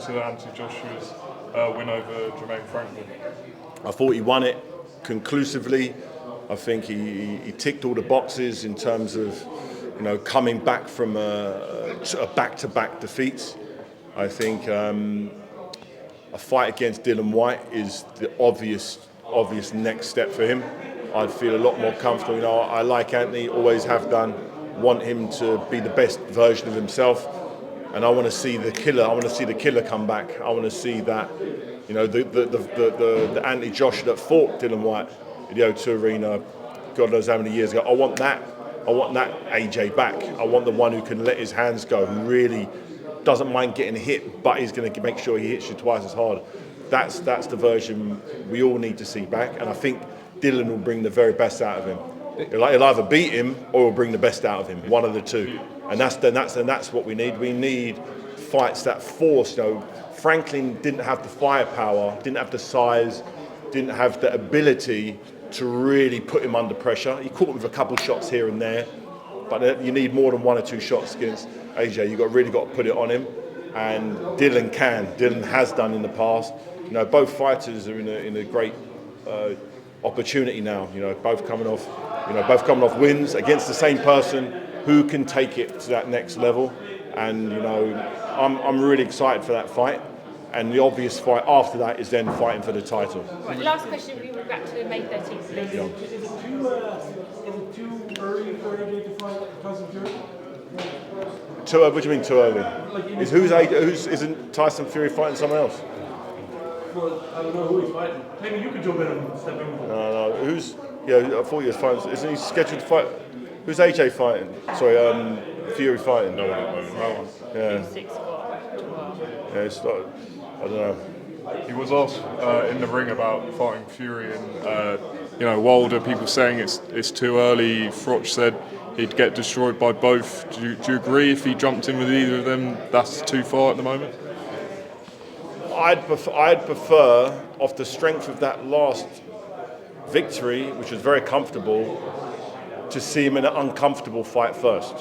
to Anthony Joshua's win over Jermaine Franklin? I thought he won it conclusively. I think he ticked all the boxes in terms of, you know, coming back from a back-to-back defeats. I think a fight against Dillian Whyte is the obvious next step for him. I'd feel a lot more comfortable. You know, I like Anthony, always have done. Want him to be the best version of himself, and I want to see the killer. I want to see the killer come back. I want to see that, you know, the Anthony Joshua that fought Dillian Whyte in the O2 Arena, God knows how many years ago. I want that AJ back. I want the one who can let his hands go, who really doesn't mind getting hit, but he's going to make sure he hits you twice as hard. That's the version we all need to see back, and I think Dillian will bring the very best out of him. He'll either beat him or will bring the best out of him, one of the two. And that's what we need. We need fights that force. You know, Franklin didn't have the firepower, didn't have the size, didn't have the ability to really put him under pressure. He caught him with a couple shots here and there, but you need more than one or two shots against AJ. You've really got to put it on him, and Dillian can. Dillian has done in the past. You know, both fighters are in a great opportunity now. You know, both coming off wins against the same person who can take it to that next level. And you know, I'm really excited for that fight. And the obvious fight after that is then fighting for the title. Right, last question, we will back to May 13th, please. Yeah. Is it too early for AJ to fight Tyson Fury? Too early? What do you mean too early? Isn't Tyson Fury fighting someone else? Well, I don't know who he's fighting. Maybe you could jump in and step in. No. I thought he was fighting. Isn't he scheduled to fight? Who's AJ fighting? Sorry, Fury fighting. No one at the moment. No one. Yeah. 6 got 12. Yeah, it's not. I don't know. He was asked in the ring about fighting Fury and you know, Wilder. People saying it's too early. FROCH said he'd get destroyed by both. Do you agree if he jumped in with either of them, that's too far at the moment? I'd prefer, off the strength of that last victory, which was very comfortable, to see him in an uncomfortable fight first.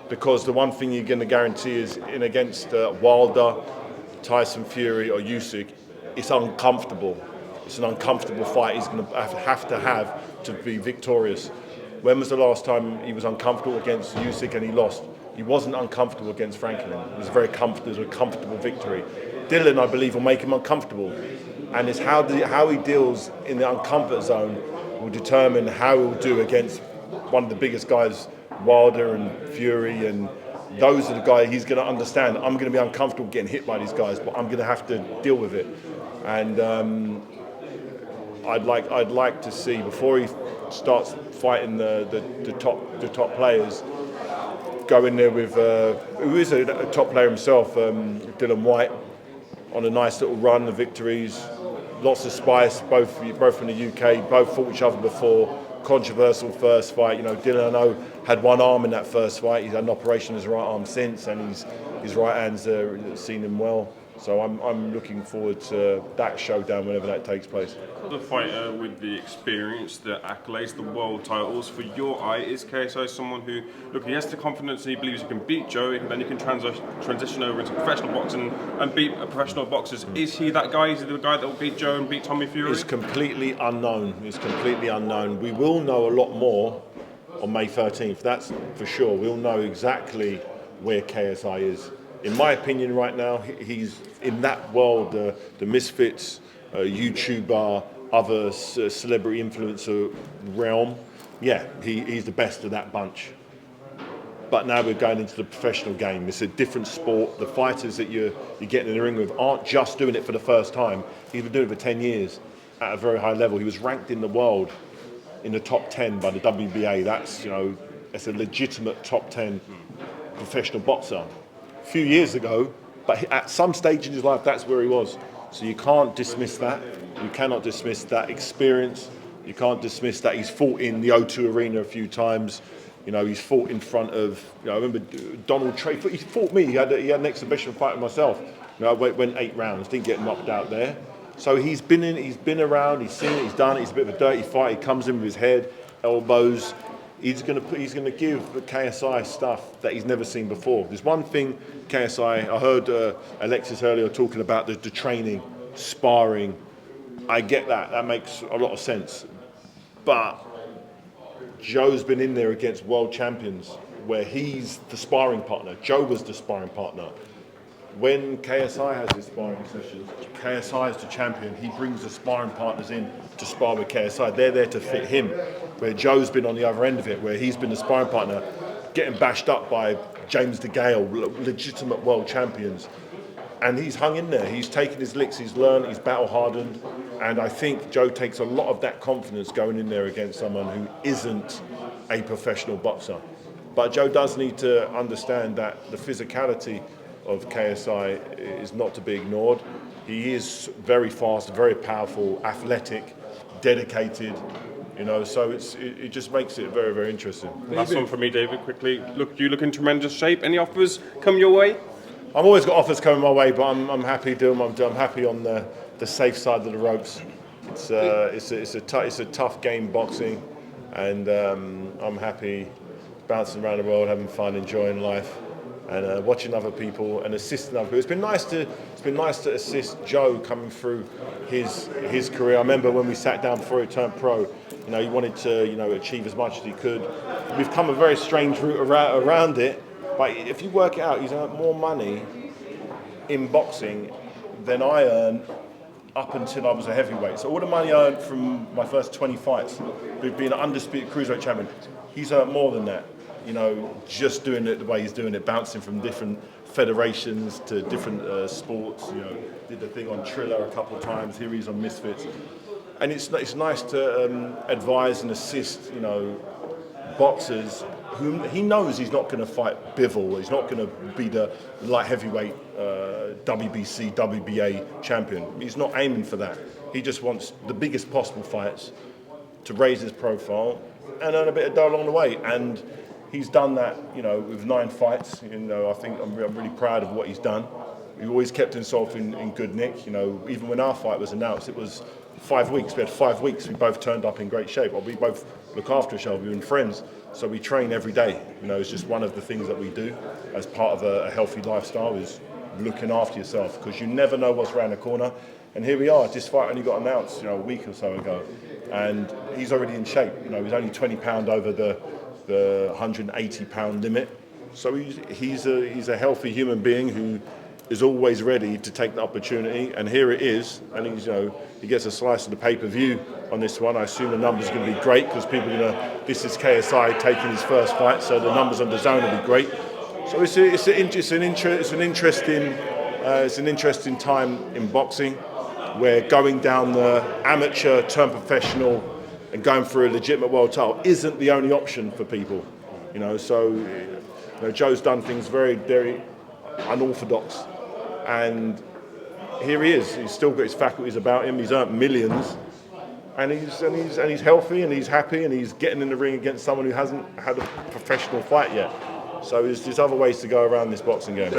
Because the one thing you're going to guarantee is in against Wilder, Tyson Fury or Usyk, it's uncomfortable. It's an uncomfortable fight he's going to have to be victorious. When was the last time he was uncomfortable against Usyk and he lost? He wasn't uncomfortable against Franklin. It was a comfortable victory. Dillian, I believe, will make him uncomfortable. And it's how he deals in the uncomfort zone will determine how he'll do against one of the biggest guys, Wilder and Fury, and those are the guys he's going to understand. I'm going to be uncomfortable getting hit by these guys, but I'm going to have to deal with it. And I'd like to see, before he starts fighting the top players, go in there with who is a top player himself, Dillian Whyte, on a nice little run of victories, lots of spice, both from the UK, both fought each other before. Controversial first fight. You know, Dillian, I know, had one arm in that first fight. He's had an operation on his right arm since, and his right hand's seen him well. So I'm looking forward to that showdown whenever that takes place. The fighter with the experience, the accolades, the world titles, for your eye, is KSI someone who, look, he has the confidence and he believes he can beat Joe, and then he can transition over into professional boxing and beat professional boxers. Is he that guy? Is he the guy that will beat Joe and beat Tommy Fury? It's completely unknown. It's completely unknown. We will know a lot more on May 13th, that's for sure. We'll know exactly where KSI is. In my opinion right now, he's in that world, the misfits, YouTuber, other celebrity influencer realm. Yeah, he's the best of that bunch. But now we're going into the professional game. It's a different sport. The fighters that you're getting in the ring with aren't just doing it for the first time. He's been doing it for 10 years at a very high level. He was ranked in the world in the top 10 by the WBA. That's, you know, it's a legitimate top 10 professional boxer. A few years ago, but at some stage in his life, that's where he was. So you can't dismiss that. You cannot dismiss that experience. You can't dismiss that he's fought in the O2 Arena a few times. You know, he's fought in front of, you know, I remember Donald Trey. He fought me. He had an exhibition fight with myself. You know, I went 8 rounds, didn't get knocked out there. So he's been around, he's seen it, he's done it. He's a bit of a dirty fight. He comes in with his head, elbows. he's going to give the KSI stuff that he's never seen before. There's one thing KSI. I heard Alexis earlier talking about the training, sparring. I get that. That makes a lot of sense. But Joe's been in there against world champions where he's the sparring partner. Joe was the sparring partner. When KSI has his sparring sessions, KSI is the champion. He brings the sparring partners in to spar with KSI. They're there to fit him. Where Joe's been on the other end of it, where he's been the sparring partner, getting bashed up by James DeGale, legitimate world champions. And he's hung in there. He's taken his licks, he's learned, he's battle hardened. And I think Joe takes a lot of that confidence going in there against someone who isn't a professional boxer. But Joe does need to understand that the physicality of KSI is not to be ignored. He is very fast, very powerful, athletic, dedicated, you know, so it just makes it very, very interesting. Last one for me, David, quickly. You look in tremendous shape. Any offers come your way? I've always got offers coming my way, but I'm happy doing what I'm doing. I'm happy on the safe side of the ropes. It's a tough game, boxing, and I'm happy bouncing around the world, having fun, enjoying life, and watching other people and assisting other people. It's been nice to assist Joe coming through his career. I remember when we sat down before he turned pro. You know, he wanted to achieve as much as he could. We've come a very strange route around it. But if you work it out, he's earned more money in boxing than I earned up until I was a heavyweight. So all the money I earned from my first 20 fights, being an undisputed cruiserweight champion, he's earned more than that. You know, just doing it the way he's doing it, bouncing from different federations to different sports. You know, did the thing on Triller a couple of times. Here he's on Misfits, and it's nice to advise and assist. You know, boxers whom he knows he's not going to fight Bivol. He's not going to be the light heavyweight WBC, WBA champion. He's not aiming for that. He just wants the biggest possible fights to raise his profile and earn a bit of dough along the way. And he's done that, you know, with 9 fights. You know, I think I'm really proud of what he's done. He always kept himself in good nick. You know, even when our fight was announced, it was 5 weeks. We had 5 weeks. We both turned up in great shape. Well, we both look after each other. We've been friends. So we train every day. You know, it's just one of the things that we do as part of a healthy lifestyle is looking after yourself, because you never know what's around the corner. And here we are. This fight only got announced, you know, a week or so ago, and he's already in shape. You know, he's only 20 pound over the 180 pound limit. So he's a healthy human being who is always ready to take the opportunity, and here it is. And he's, you know, he gets a slice of the pay-per-view on this one. I assume the numbers are going to be great because people are going to. This is KSI taking his first fight, so the numbers on the zone will be great. So it's an interesting time in boxing, where going down the amateur turn professional and going for a legitimate world title isn't the only option for people. You know, so you know, Joe's done things very, very unorthodox. And here he is. He's still got his faculties about him. He's earned millions, and he's healthy and he's happy and he's getting in the ring against someone who hasn't had a professional fight yet. So there's other ways to go around this boxing game.